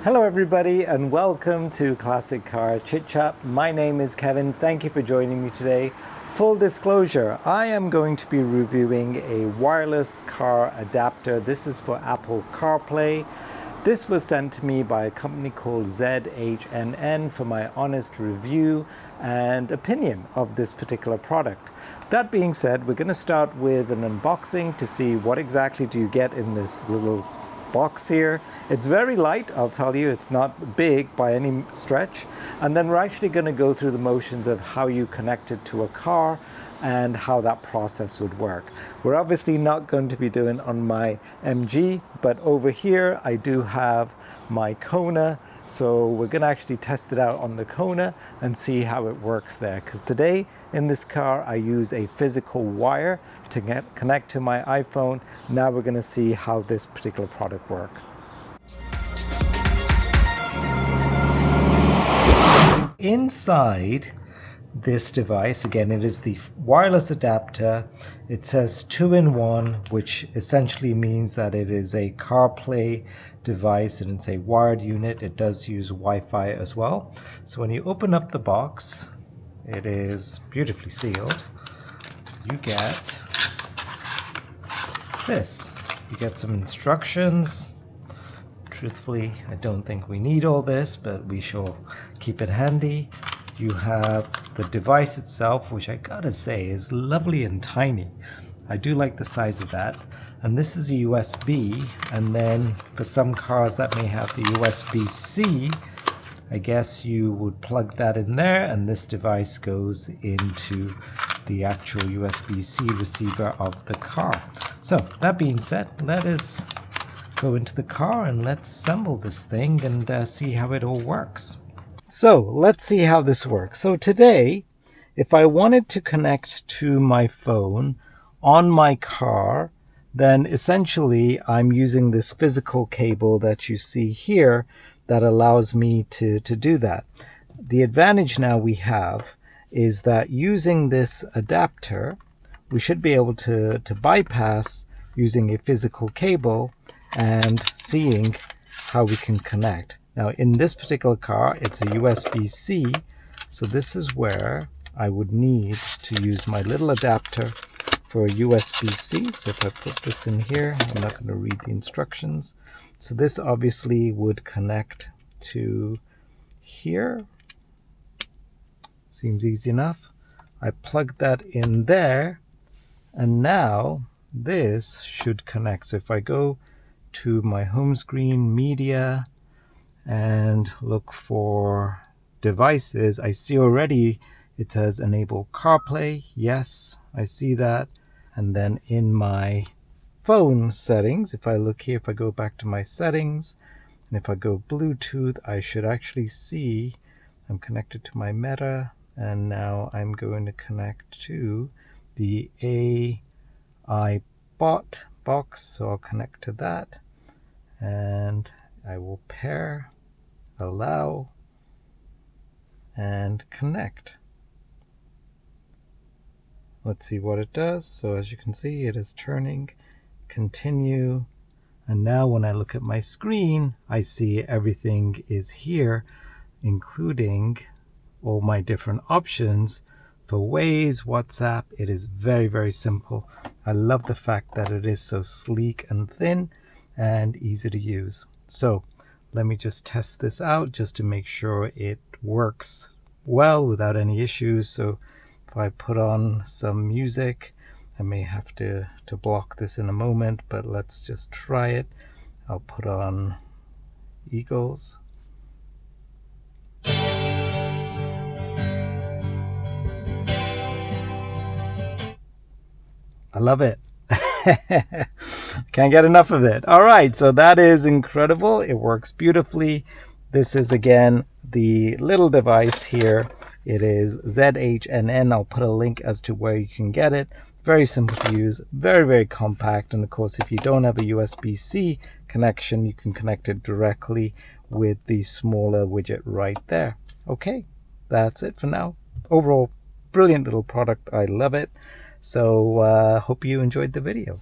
Hello everybody and welcome to Classic Car Chit Chat. My name is Kevin. Thank you for joining me today. Full disclosure, I am going to be reviewing a wireless car adapter. This is for Apple CarPlay. This was sent to me by a company called ZHNN for my honest review and opinion of this particular product. That being said, we're going to start with an unboxing to see what exactly do you get in this little box here. It's very light, I'll tell you. It's not big by any stretch. And then we're actually going to go through the motions of how you connect it to a car and how that process would work. We're obviously not going to be doing on my MG, but over here I do have my Kona. So we're going to actually test it out on the Kona and see how it works there. Because today in this car I use a physical wire to connect to my iPhone. Now we're going to see how this particular product works. Inside this device, again, it is the wireless adapter. It says 2-in-1, which essentially means that it is a CarPlay device and it's a wired unit. It does use Wi-Fi as well. So when you open up the box, it is beautifully sealed. You get this. You get some instructions. Truthfully, I don't think we need all this, but we shall keep it handy. You have the device itself, which I gotta say is lovely and tiny. I do like the size of that. And this is a USB, and then for some cars that may have the USB-C, I guess you would plug that in there, and this device goes into the actual USB-C receiver of the car. So that being said, let us go into the car and let's assemble this thing and see how it all works. So let's see how this works. So today, if I wanted to connect to my phone on my car, then essentially I'm using this physical cable that you see here that allows me to do that. The advantage now we have is that using this adapter, we should be able to bypass using a physical cable and seeing how we can connect. Now in this particular car, it's a USB-C, so this is where I would need to use my little adapter for a USB-C. So if I put this in here, I'm not going to read the instructions. So this obviously would connect to here. Seems easy enough. I plug that in there, and now this should connect. So if I go to my home screen, media, and look for devices, I see already it says enable CarPlay. Yes, I see that. And then in my phone settings, if I look here, if I go back to my settings, and if I go Bluetooth, I should actually see I'm connected to my Meta, and now I'm going to connect to the AI bot box. So I'll connect to that, and I will pair, allow, and connect. Let's see what it does. So as you can see, it is turning, continue, and now when I look at my screen, I see everything is here, including all my different options for Waze, WhatsApp. It is very, very simple. I love the fact that it is so sleek and thin and easy to use. So let me just test this out just to make sure it works well without any issues. So if I put on some music, I may have to block this in a moment, but let's just try it. I'll put on Eagles. I love it. Can't get enough of it. All right, so that is incredible. It works beautifully. This is again the little device here. It is ZHNN. I'll put a link as to where you can get it. Very simple to use, very, very compact. And of course, if you don't have a USB-C connection, you can connect it directly with the smaller widget right there. Okay, that's it for now. Overall, brilliant little product. I love it. So hope you enjoyed the video.